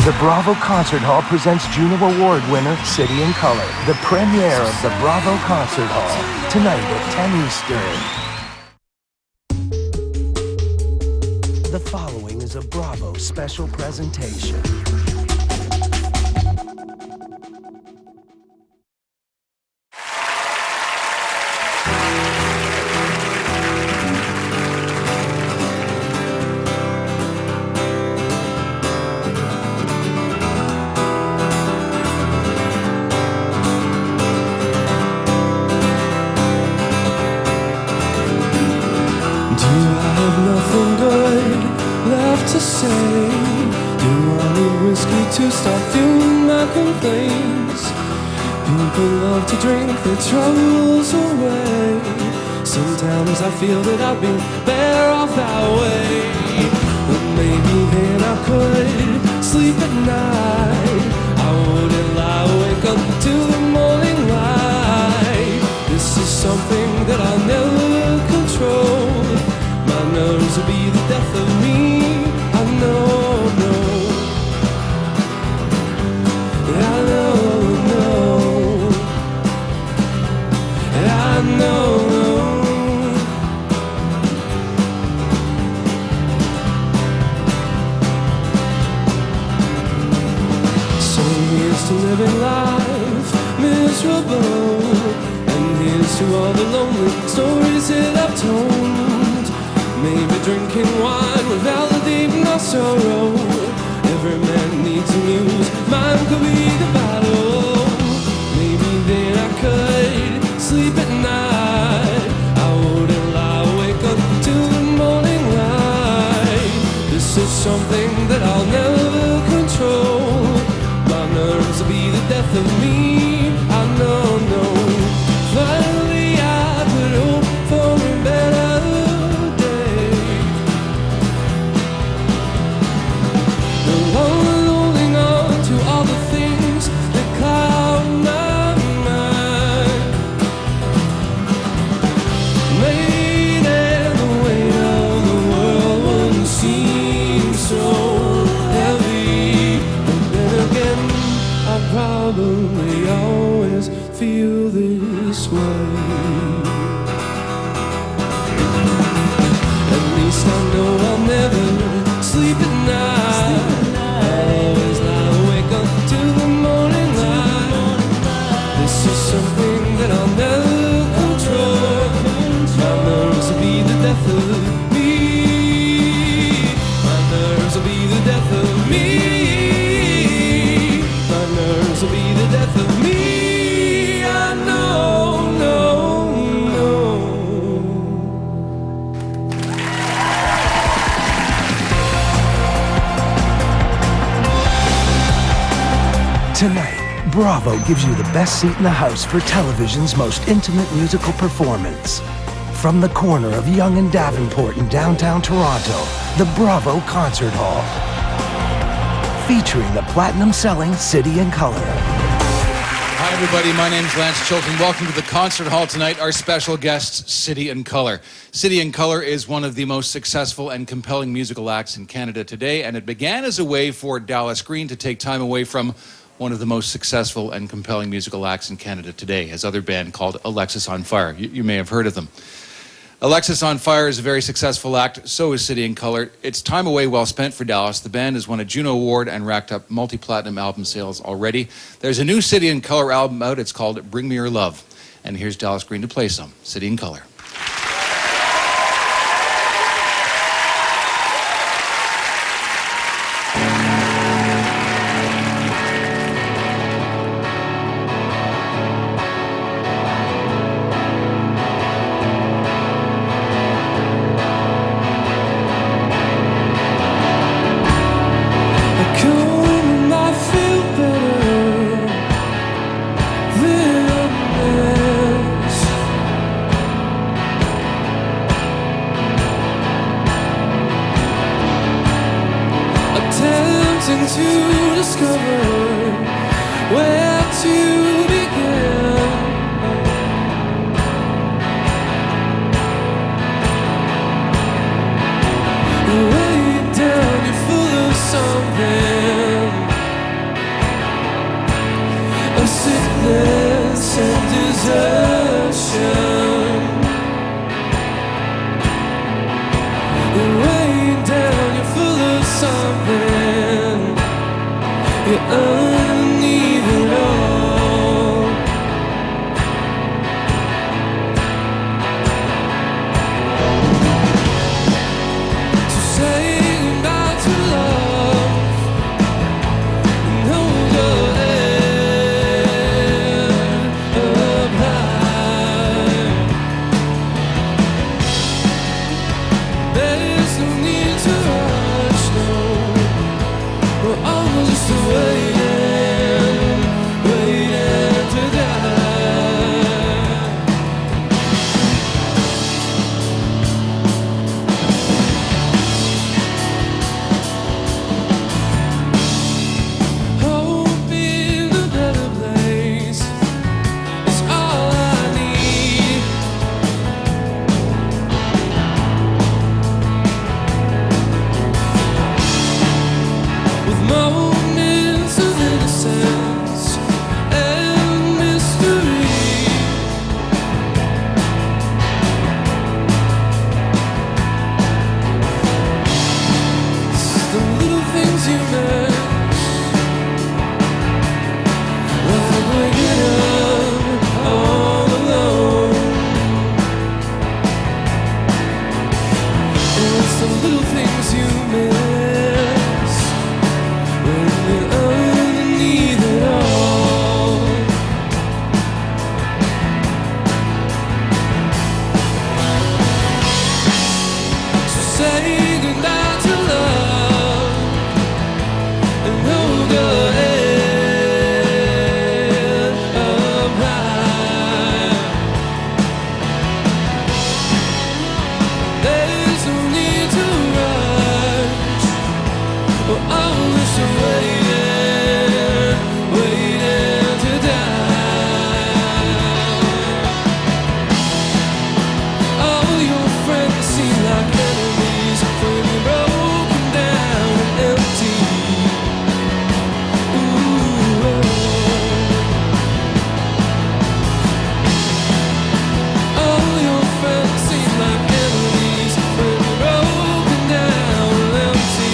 The Bravo Concert Hall presents Juno Award winner City in Color. The premiere of the Bravo Concert Hall, tonight at 10 Eastern. The following is a Bravo special presentation. To say, do I need whiskey to stop fueling my complaints? People love to drink their troubles away. Sometimes I feel that I'd be better off that way. But maybe then I could sleep at night. I wouldn't lie awake up to the morning light. This is something that I'll never control. My nerves will be the death of me. Living life miserable, and here's to all the lonely stories that I've told. Maybe drinking wine will validate my sorrow. Every man needs a muse, mine could be the battle. Maybe then I could sleep at night. I wouldn't lie awake up till the morning light. This is something that I'll never control. Nerves will be the death of me. I know, no. Finally I could hope for a better day. No longer holding on to all the things that cloud my mind. Maybe the weight of the world wouldn't seem so heavy. But then again, I probably always feel this way. At least I know I'll never sleep at night. I'll always lie awake up to the morning light. This is something that I'll never control. My nerves will be the death of me. My nerves will be the death of me. Will be the death of me. I know, no. Tonight, Bravo gives you the best seat in the house for television's most intimate musical performance. From the corner of Yonge and Davenport in downtown Toronto, the Bravo Concert Hall, featuring the platinum-selling City in Color. Hi, everybody. My name's Lance Chilton. Welcome to the Concert Hall tonight. Our special guest, City in Color. City in Color is one of the most successful and compelling musical acts in Canada today, and it began as a way for Dallas Green to take time away from one of the most successful and compelling musical acts in Canada today, his other band called Alexis on Fire. You may have heard of them. Alexis on Fire is a very successful act, so is City in Color. It's time away well spent for Dallas. The band has won a Juno Award and racked up multi-platinum album sales already. There's a new City in Color album out. It's called Bring Me Your Love. And here's Dallas Green to play some City in Color. To discover where to begin. Way down, you're full of something. something. You're underneath it all. So say goodbye to love and hold your head up high. There's no need to rush, no. We're all just waiting, waiting to die. Hope in a better place is all I need. With moments of innocence and mystery, it's the little things you miss, like waking up all alone. And it's the little things you miss when you're underneath it all. So say goodnight to love and hold your head up high. There's no need to rush. We're all just waiting, waiting to die. All your friends seem like enemies when you're broken down and empty. Ooh, all your friends seem like enemies when you're broken down and empty.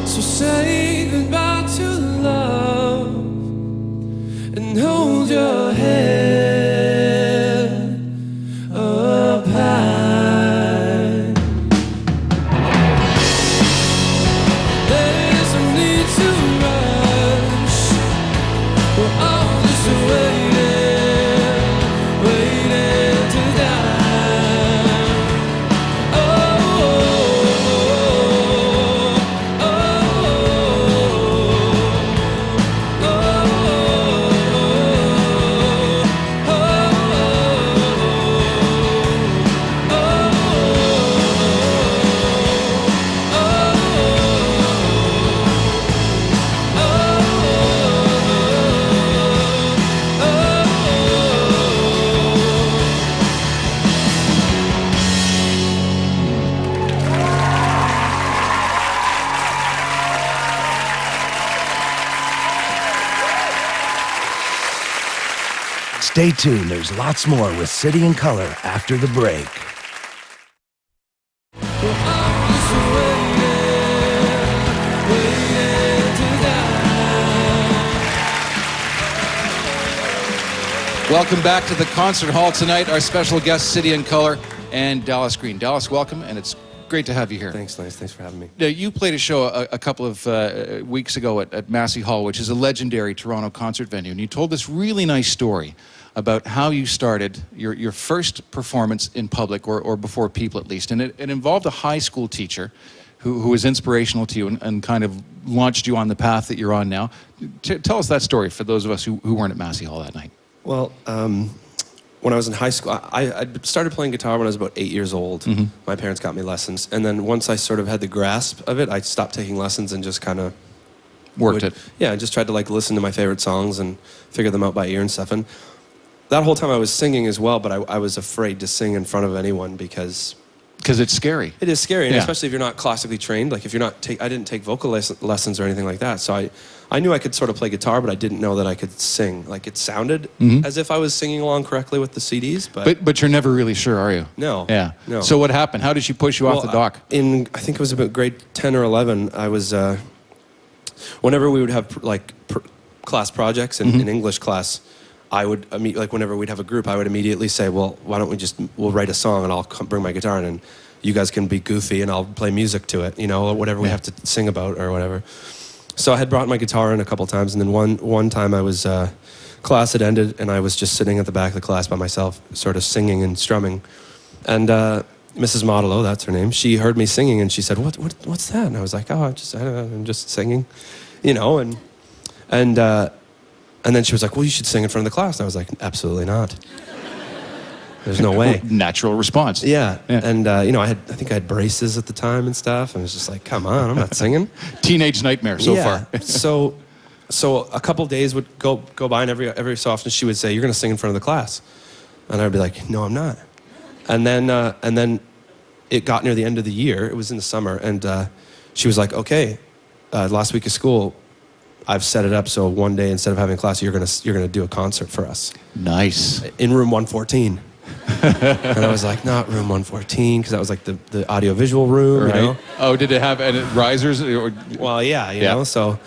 So say goodbye to love and hold your head up high. There's no need to rush. We're all just waiting, waiting to die. Oh, oh, oh, Stay tuned, there's lots more with City and Color after the break. Welcome back to the concert hall tonight. Our special guest, City and Color, and Dallas Green. Dallas, welcome, and it's great to have you here. Thanks, Lance. Thanks for having me. Now, you played a show a couple of weeks ago at Massey Hall, which is a legendary Toronto concert venue, and you told this really nice story about how you started your first performance in public, or before people at least, and it involved a high school teacher who was inspirational to you and kind of launched you on the path that you're on now. Tell us that story for those of us who weren't at Massey Hall that night. Well, when I was in high school, I started playing guitar when I was about 8 years old. Mm-hmm. My parents got me lessons. And then once I sort of had the grasp of it, I stopped taking lessons and just kind of Worked it. Yeah, I just tried to like listen to my favorite songs and figure them out by ear and stuff. And that whole time I was singing as well, but I was afraid to sing in front of anyone because Because it's scary. It is scary, and Yeah. especially if you're not classically trained. Like if you're not, I didn't take vocal lessons or anything like that. So I knew I could sort of play guitar, but I didn't know that I could sing. Like it sounded as if I was singing along correctly with the CDs, But you're never really sure, are you? No. Yeah. No. So what happened? How did she push you off the dock? I think it was about grade 10 or 11. I was, whenever we would have class projects in English class, I would whenever we'd have a group, I would immediately say, well, why don't we'll write a song and I'll bring my guitar in and you guys can be goofy and I'll play music to it, or whatever we have to sing about or whatever. So I had brought my guitar in a couple times, and then one time I was, class had ended and I was just sitting at the back of the class by myself, sort of singing and strumming. And Mrs. Modelow, that's her name, she heard me singing and she said, what's that? And I was like, oh, I'm just singing, and then she was like, well, you should sing in front of the class. And I was like, absolutely not. There's no way. Natural response. Yeah. And, I think I had braces at the time and stuff. And I was just like, come on, I'm not singing. Teenage nightmare so far. So a couple days would go by, and every so often she would say, you're going to sing in front of the class. And I'd be like, no, I'm not. And then it got near the end of the year. It was in the summer. And she was like, okay, last week of school, I've set it up so one day instead of having class, you're gonna do a concert for us. Nice. In room 114. And I was like, not room 114, because that was like the audio-visual room, Right. Oh, did it have risers? Well, yeah, you know. So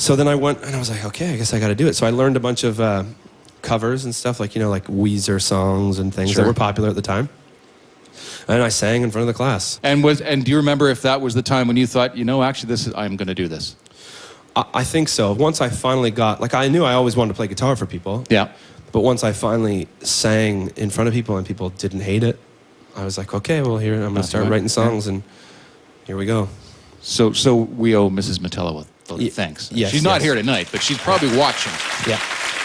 then I went and I was like, okay, I guess I got to do it. So I learned a bunch of covers and stuff, like like Weezer songs and things that were popular at the time. And I sang in front of the class. And do you remember if that was the time when you thought, actually, I'm going to do this? I think so. Once I finally got, I knew I always wanted to play guitar for people. Yeah. But once I finally sang in front of people and people didn't hate it, I was like, okay, well, here, I'm going to start writing songs, and here we go. So we owe Mrs. Metella with thanks. Yes, she's not here tonight, but she's probably watching. Yeah.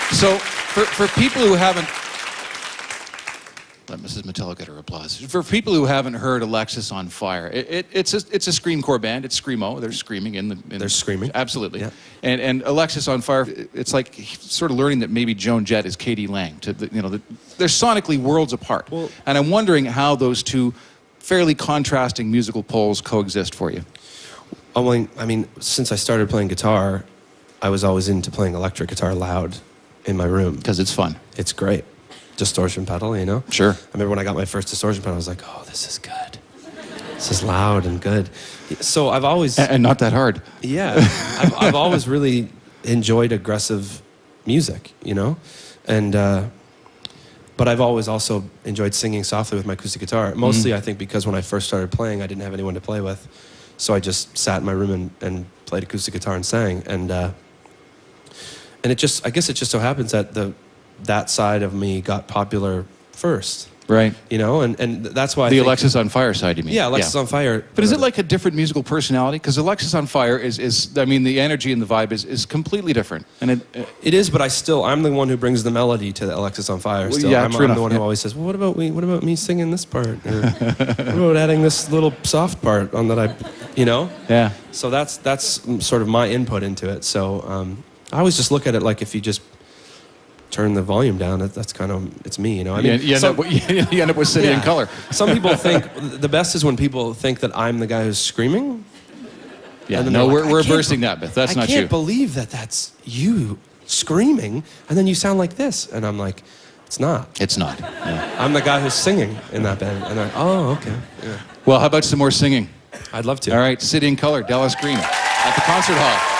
So for people who haven't... Let Mrs. Metella get her applause. For people who haven't heard Alexis on Fire, it's a screamcore band. It's screamo. They're screaming They're screaming. Absolutely. Yeah. And Alexis on Fire, it's like sort of learning that maybe Joan Jett is Katie Lang. They're sonically worlds apart. Well, and I'm wondering how those two fairly contrasting musical poles coexist for you. I mean, since I started playing guitar, I was always into playing electric guitar loud in my room. Because it's fun. It's great. Distortion pedal, Sure. I remember when I got my first distortion pedal, I was like, oh, this is good. This is loud and good. So I've always... And not that hard. Yeah. I've always really enjoyed aggressive music, And, but I've always also enjoyed singing softly with my acoustic guitar. Mostly, I think, because when I first started playing, I didn't have anyone to play with. So I just sat in my room and played acoustic guitar and sang. And I guess it just so happens that that side of me got popular first. Right. And that's why The Alexis on Fire side, you mean? Yeah, Alexis on Fire. But is it like a different musical personality? Because Alexis on Fire is the energy and the vibe is completely different. And it is, but I'm the one who brings the melody to the Alexis on Fire. Still. Yeah, I'm the one who always says, well, what about me singing this part? Or, what about adding this little soft part on that Yeah. So that's sort of my input into it. So I always just look at it like if you just turn the volume down, that's kind of, it's me, I mean, you end up with City in Color. Some people think, the best is when people think that I'm the guy who's screaming. Yeah, and then no, they're like, we're bursting that myth. That's not I you. can't believe that's you screaming, and then you sound like this. And I'm like, it's not. It's not. Yeah. I'm the guy who's singing in that band. And they're like, oh, okay. Yeah. Well, how about some more singing? I'd love to. All right, City in Color, Dallas Green, at the Concert Hall.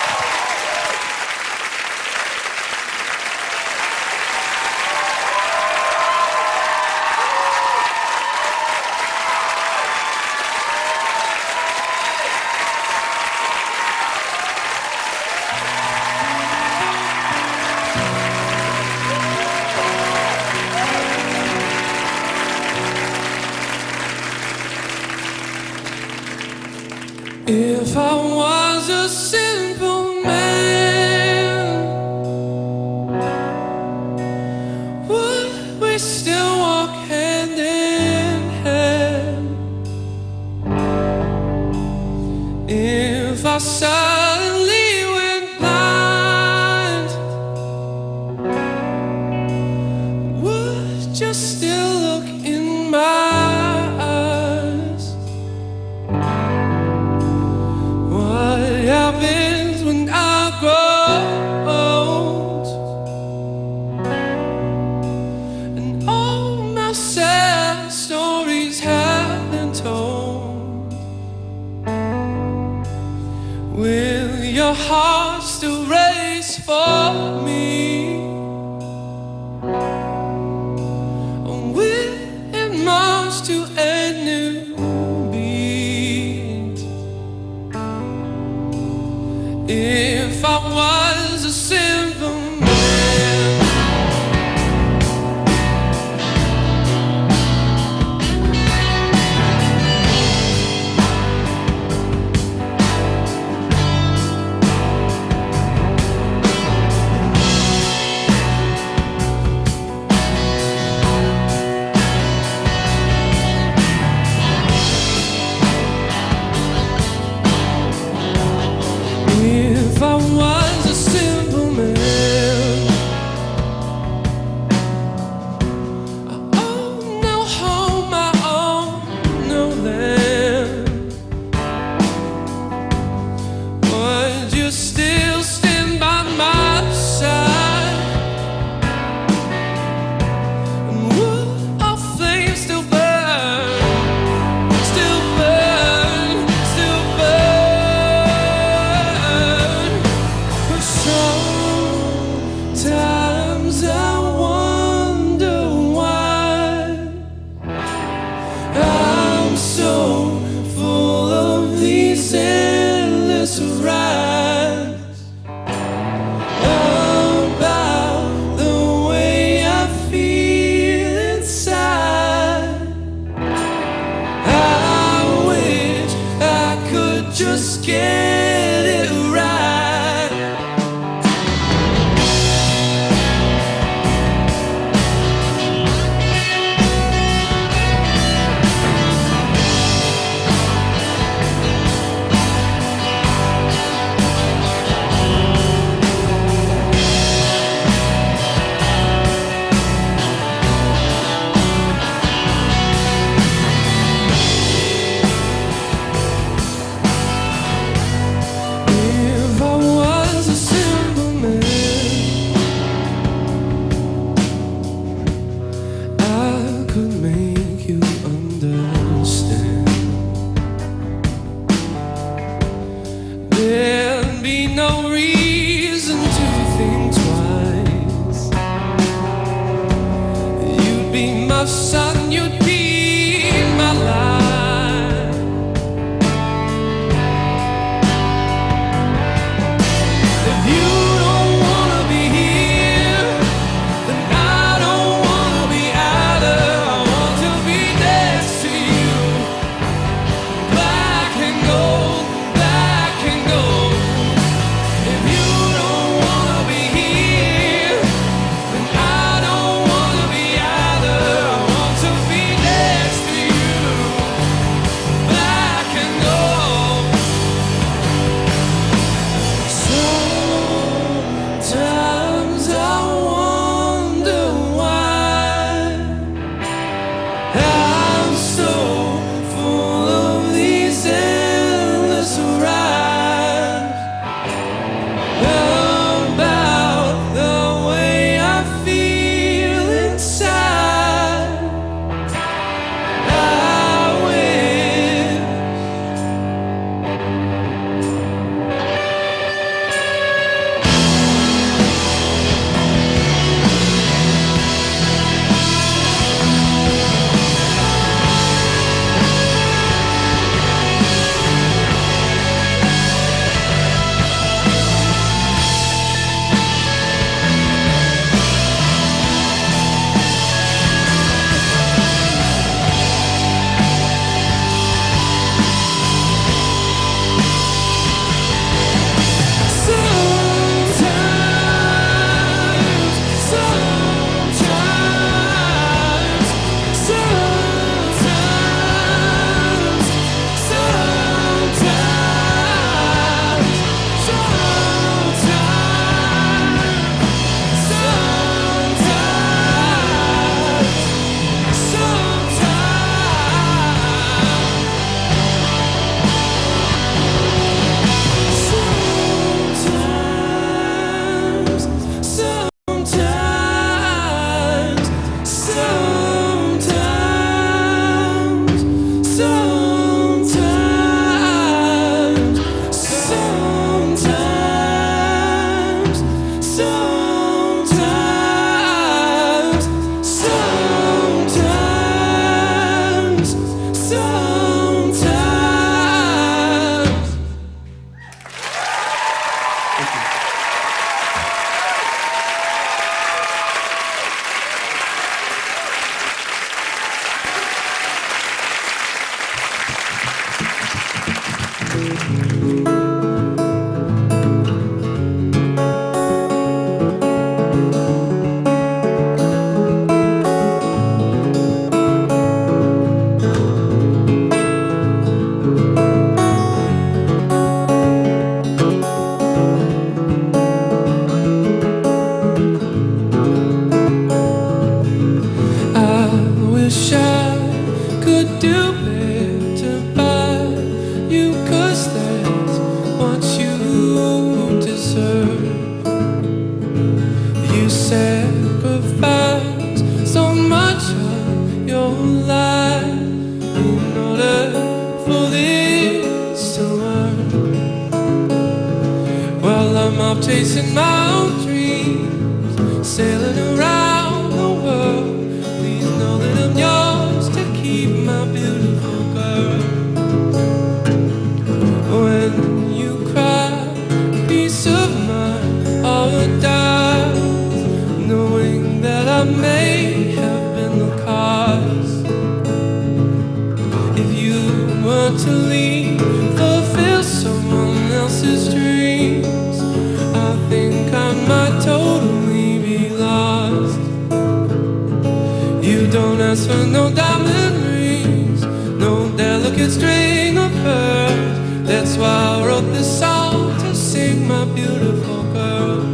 If I was a simple man, would we still walk hand in hand? If I suddenly went blind, would you still look in my eyes? your heart still race for me. We're march to a new beat. If I was a simple man, if I was a simple man, I own no home, I own no land. Would you still stand by my side? And would our flames still burn? Still burn, still burn. But sometimes I wonder why I'm so full of these endless rides about the way I feel inside. I wish I could just get it right. life in order for this to work. Well, I'm off chasing my own dreams, sailing around the world. Please know that I'm yours to keep, my beautiful girl. When you cry, peace of mind all dies, knowing that I may have been the cause. If you were to leave, fulfill someone else's dreams, I think I might totally be lost. You don't ask for no diamond rings, no delicate string of pearls. That's why I wrote this song to sing, my beautiful girl.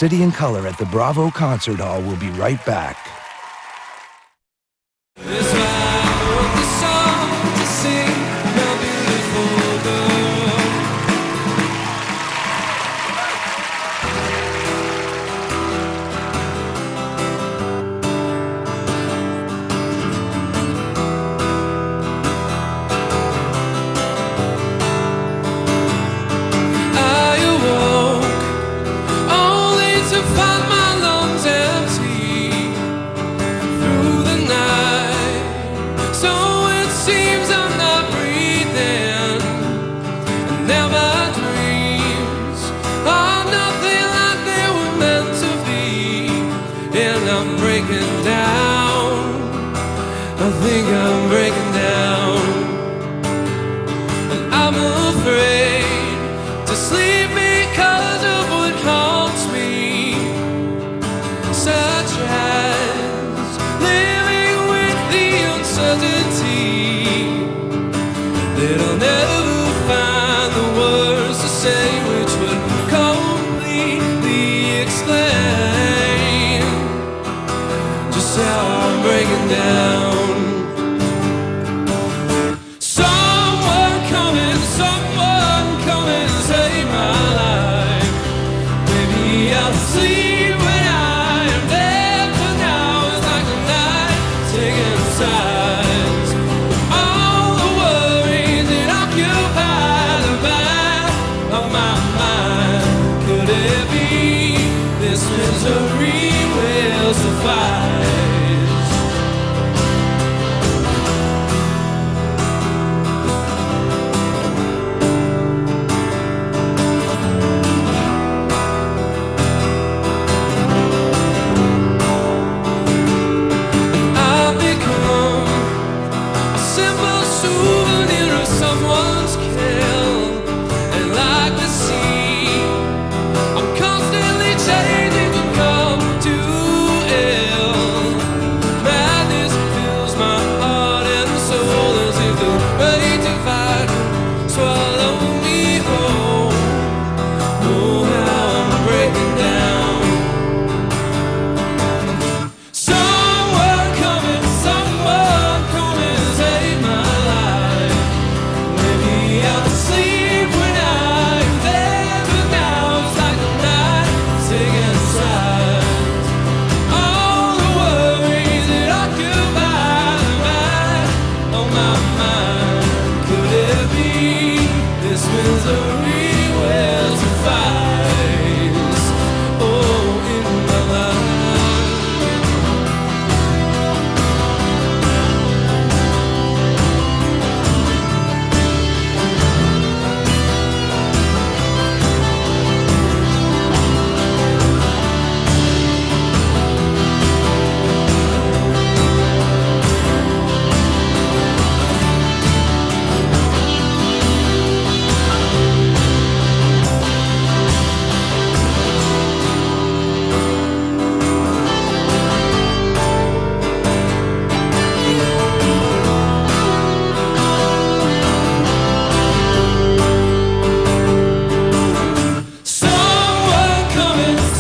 City and Color at the Bravo Concert Hall will be right back. That's why I wrote this song to sing, my beautiful girl. I awoke only to find my lungs empty. down. Someone come and save my life. Maybe I'll sleep when I am dead, but now it's like the night taking sides. All the worries that occupy the back of my mind. Could it be this misery will suffice? I've become a simple souvenir of someone's kill, and like the sea, I'm constantly changing from calm to ill. Madness fills my heart and soul as if the raging fire could swallow me whole. Oh, how I'm breaking down. Someone come and save my life. Maybe I'll sleep when I'm there, but now it's like the night taking sides. All the worries that occupy the back of my mind. Could it be this misery will suffice? Oh, in my life.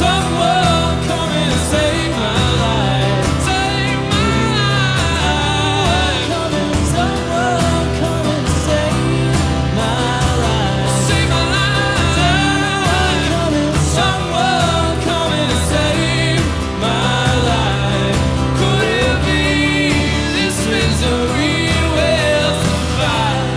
Someone come and save my life. Save my life. Someone come and save my life. Save my life. Someone come and save my life. Could it be this misery will survive?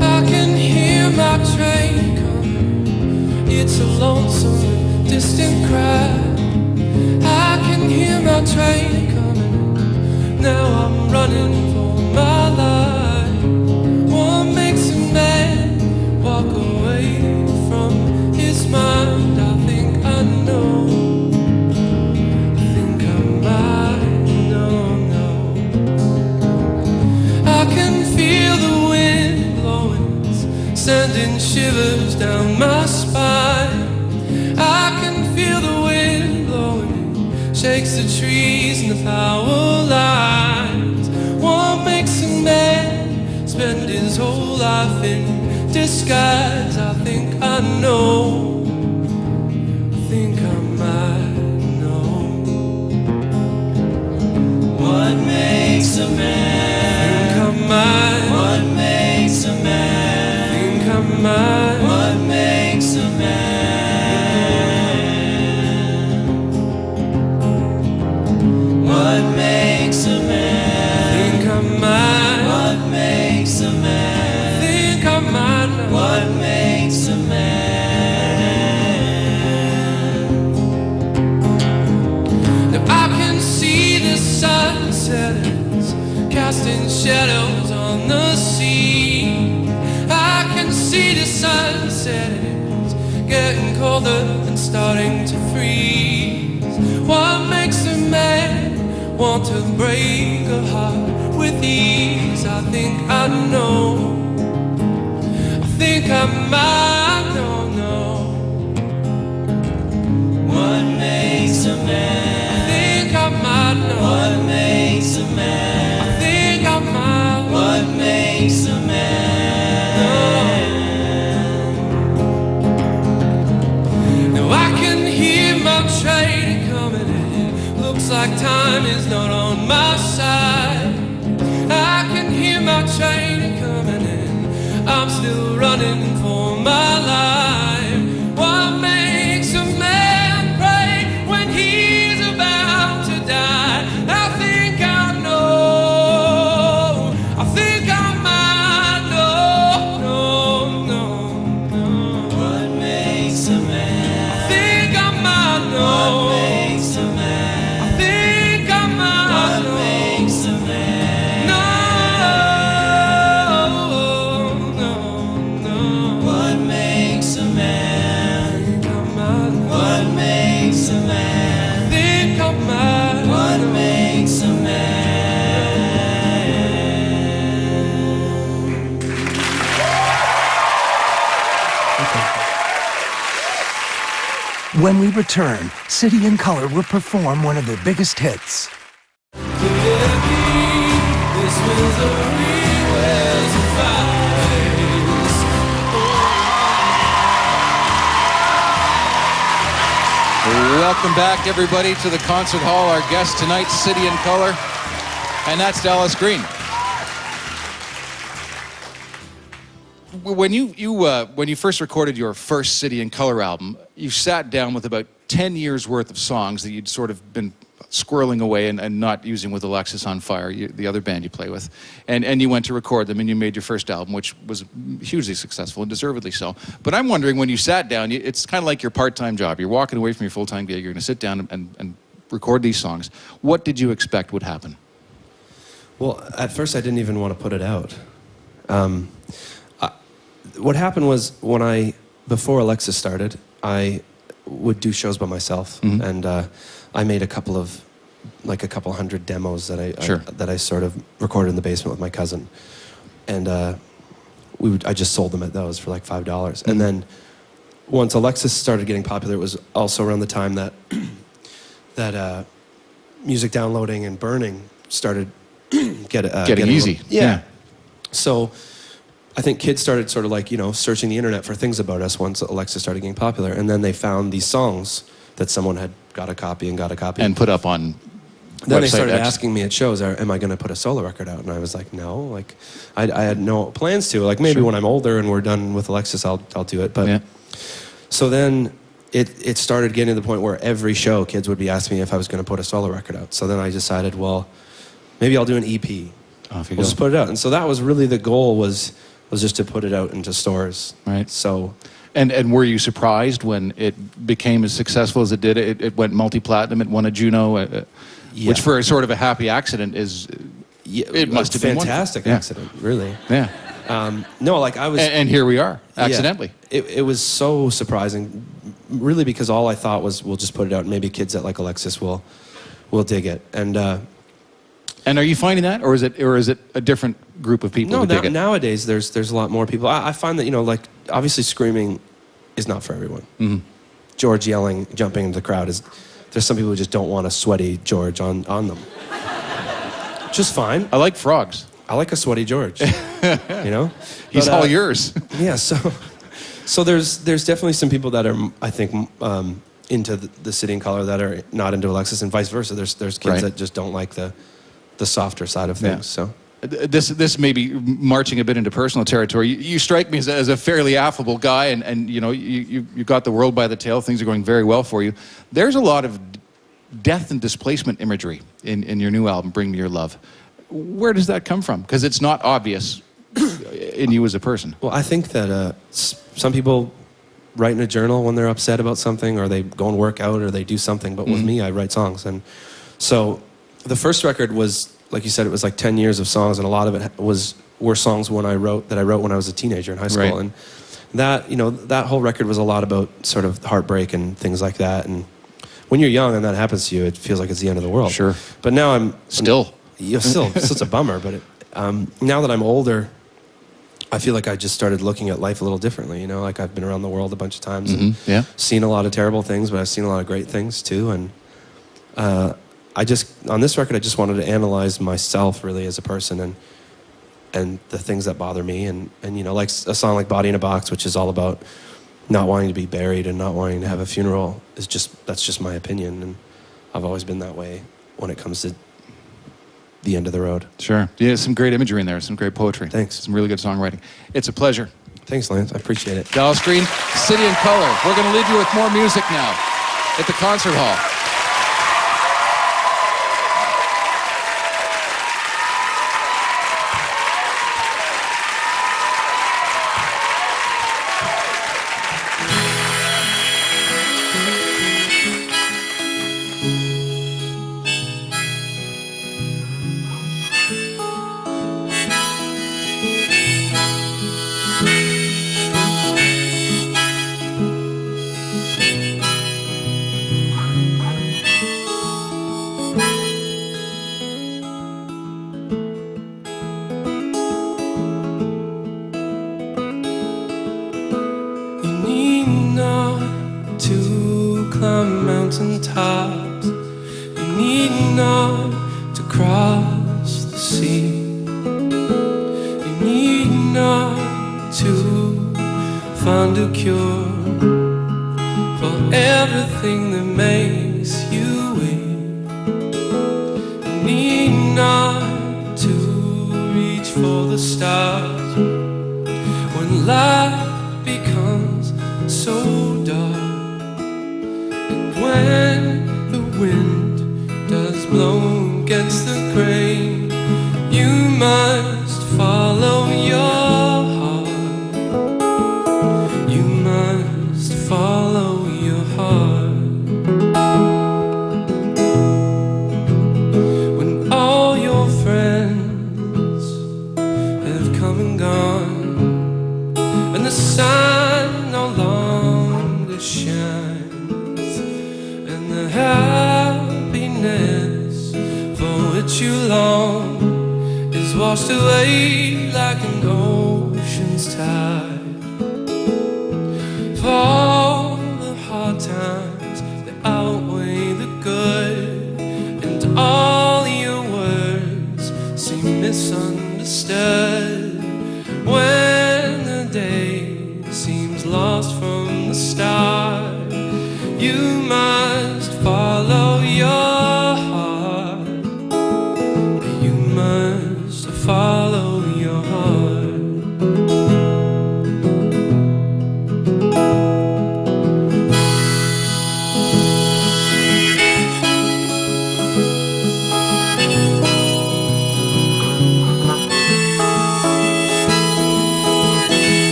I can hear my train coming. It's a lonesome, distant cry. I can hear my train coming. Now I'm running for my life. What makes a man walk away from his mind? I think I know. I think I might know. I can feel the wind blowing, sending shivers down my spine. I can feel the wind blowing, shakes the trees and the power lines. What makes a man spend his whole life in disguise? I think I know. I think I might know. What makes a man? Think I might. What makes a man? Think I might. What makes a man? What makes a man? Think I might. What makes a man? Think I might. What makes a man? Now I can see the sun setting, casting shadows on the sea. I can see the sun setting, it's getting colder and starting to freeze. What makes a man want to break a heart with ease? I think I know. I think I might know what makes a man. I think I might know what makes a man. I think I might know what makes a man. Now I can hear my train coming in. Looks like time is not on my side. I can hear my train coming in. I'm still running for my life. What makes a man pray when he's about to die? I think I know. I think I might know. What makes a man? I think I might know. What makes a man? I think I might know. What makes a man? No. What makes a man? What makes a man? I think I might. What makes a man? When we return, City and Color will perform one of their biggest hits. Could it be this misery wears a face? Welcome back, everybody, to the concert hall. Our guest tonight, City and Color, and that's Dallas Green. When you first recorded your first City and Color album, you sat down with about 10 years worth of songs that you'd sort of been squirreling away and not using with Alexis on Fire, the other band you play with, and you went to record them and you made your first album, which was hugely successful and deservedly so. But I'm wondering, when you sat down, it's kind of like your part-time job. You're walking away from your full-time gig, you're going to sit down and record these songs. What did you expect would happen? Well, at first I didn't even want to put it out. What happened was, before Alexis started, I would do shows by myself, and I made a couple hundred demos that I sort of recorded in the basement with my cousin, and I just sold them at those for like $5. And then once Alexis started getting popular, it was also around the time that music downloading and burning started getting easy. Yeah. So I think kids started sort of like, searching the internet for things about us once Alexis started getting popular. And then they found these songs that someone had got a copy. And put up on Then they website started X. asking me at shows, am I going to put a solo record out? And I was like, no. Like, I had no plans to. Like, maybe when I'm older and we're done with Alexis, I'll do it. But Yeah. So then it started getting to the point where every show, kids would be asking me if I was going to put a solo record out. So then I decided, well, maybe I'll do an EP. Off you We'll go. just put it out. And so that was really the goal, was just to put it out into stores. Right. So, And were you surprised when it became as successful as it did? It went multi-platinum, it won a Juno, Yeah. which for a sort of a happy accident is, it must have been fantastic wonderful. accident, really. Yeah. No, like I was... And here we are, accidentally. Yeah, it was so surprising, really, because all I thought was, we'll just put it out and maybe kids that like Alexis will dig it. And are you finding that, or is it a different group of people No, who dig it? nowadays there's a lot more people. I find that, like, obviously screaming is not for everyone. Mm-hmm. George yelling, jumping into the crowd there's some people who just don't want a sweaty George on them. Just fine. I like frogs. I like a sweaty George. He's But, all yours. Yeah, so there's definitely some people that are, I think, into the City and Color that are not into Alexis, and vice versa. There's kids Right. that just don't like the softer side of things. Yeah. So This may be marching a bit into personal territory. You strike me as a fairly affable guy, and you got the world by the tail. Things are going very well for you. There's a lot of death and displacement imagery in your new album, Bring Me Your Love. Where does that come from? Because it's not obvious in you as a person. Well, I think that some people write in a journal when they're upset about something, or they go and work out, or they do something. But with me, I write songs. And so the first record was, like you said, it was like 10 years of songs, and a lot of it were songs that I wrote when I was a teenager in high school. Right. And that, that whole record was a lot about sort of heartbreak and things like that. And when you're young and that happens to you, it feels like it's the end of the world. Sure. But now I'm Still. still it's a bummer. But now that I'm older, I feel like I just started looking at life a little differently. You know, like I've been around the world a bunch of times and Yeah. seen a lot of terrible things, but I've seen a lot of great things too. And I just, on this record, I just wanted to analyze myself really as a person and the things that bother me. And you know, like a song like Body in a Box, which is all about not wanting to be buried and not wanting to have a funeral, that's just my opinion. And I've always been that way when it comes to the end of the road. Sure. Yeah, some great imagery in there, some great poetry. Thanks. Some really good songwriting. It's a pleasure. Thanks, Lance. I appreciate it. Dallas Green, City and Color. We're going to leave you with more music now at the concert hall. You need not to climb mountain tops. You need not to cross the sea. You need not to find a cure for everything that makes you weak. You need not to reach for the stars when life becomes so dark. And when the wind does blow against the grain, you must follow your heart. You must follow your heart. When all your friends have come and gone, and the sun no longer shines, and the happiness for which you long is washed away like an ocean's tide. For all the hard times that outweigh the good, and all your words seem misunderstood. When the day seems lost from the start, you must follow your heart. You must follow your heart.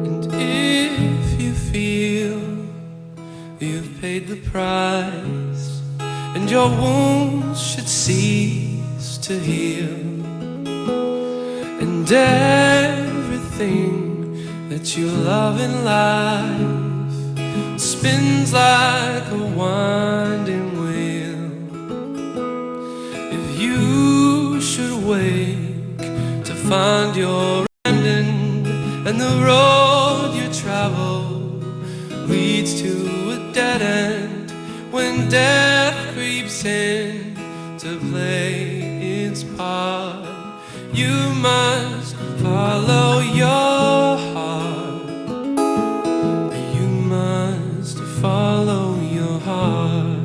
And if you feel you've paid the price, and your wounds should cease to heal, and everything that you love in life spins like a winding wheel, if you should wake to find your end, and the road you travel leads to a dead end, when death creeps in to play its part, you must follow your heart. You must follow your heart.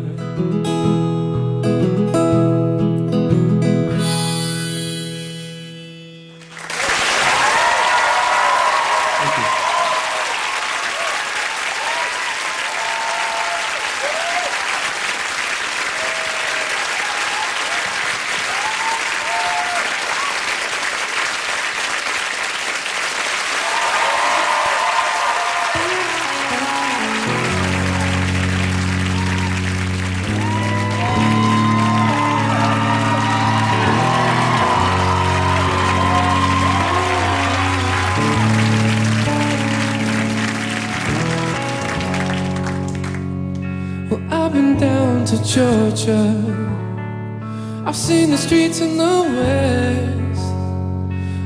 to Georgia. I've seen the streets in the West.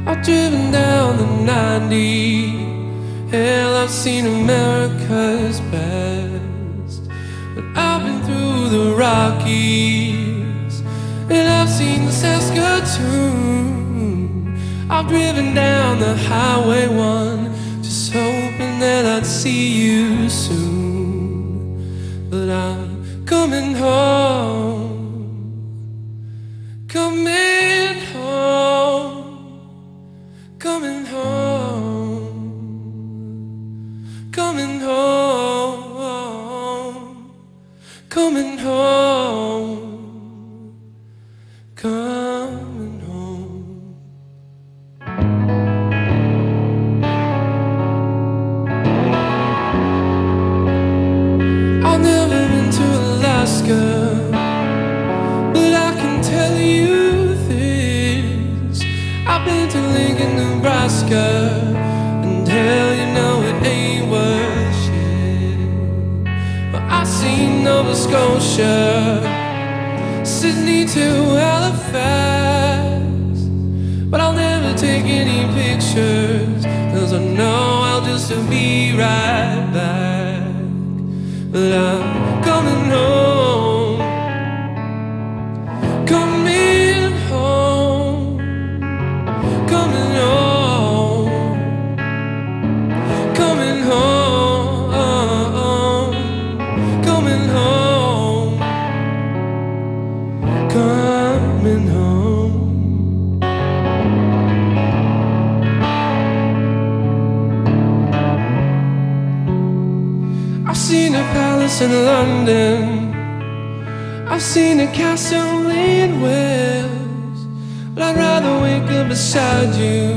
I've driven down the 90. Hell, I've seen America's best. But I've been through the Rockies, and I've seen the Saskatoon. I've driven down the Highway 1, just hoping that I'd see you soon. But I'm coming home, coming home, coming home, coming home, coming home, coming home. I've never been to Alaska, but I can tell you this. I've been to Lincoln, Nebraska, and hell, you know it ain't worth shit. But I've seen Nova Scotia, Sydney to Halifax, but I'll never take any pictures, 'cause I know I'll just be right back. But I'm coming home, coming home, coming home, coming home, coming home, coming home. I've seen a palace in London, I've seen a castle in Wales, but I'd rather wake up beside you,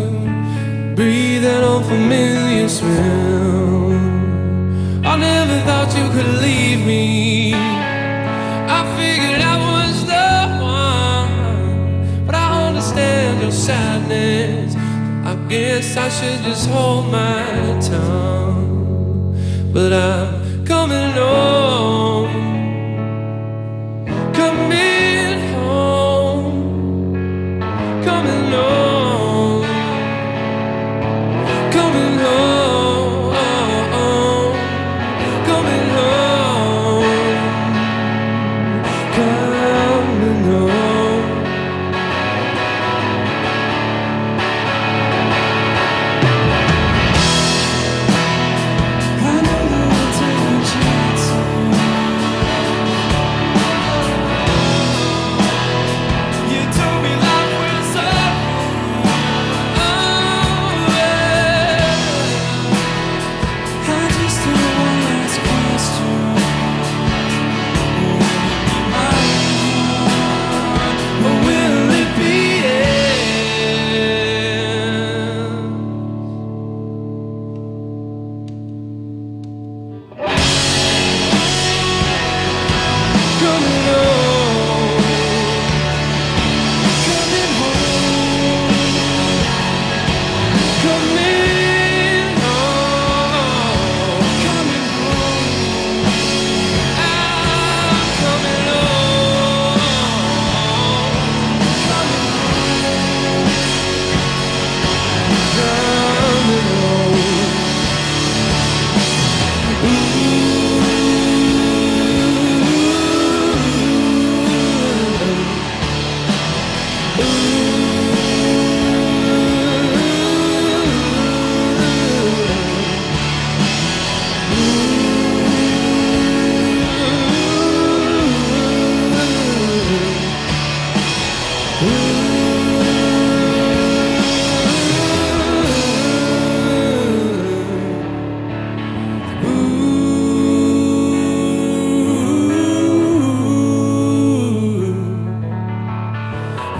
breathe that old familiar smell. I never thought you could leave me. I figured I was the one, but I understand your sadness. I guess I should just hold my tongue. But I'm coming home, coming home, coming home, coming home, coming home, coming home. I know that I'll take a chance. You told me life was up. Oh, yeah. I just do one last question. Will it be mine, or will it be coming home, coming home, coming home, coming home. I'm coming home, coming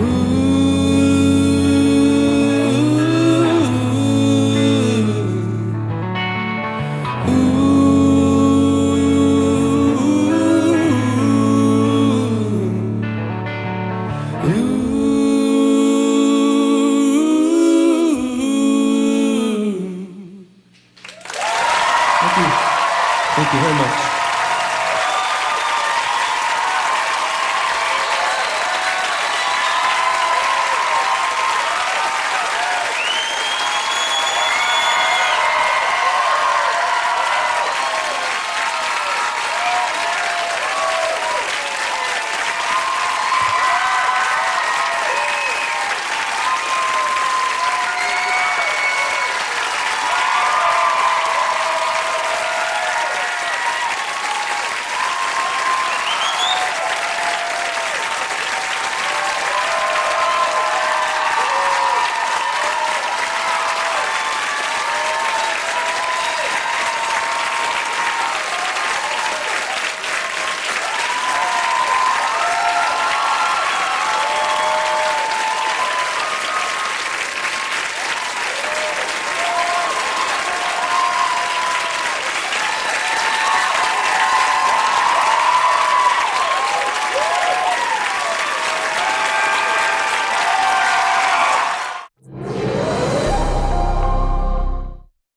ooh.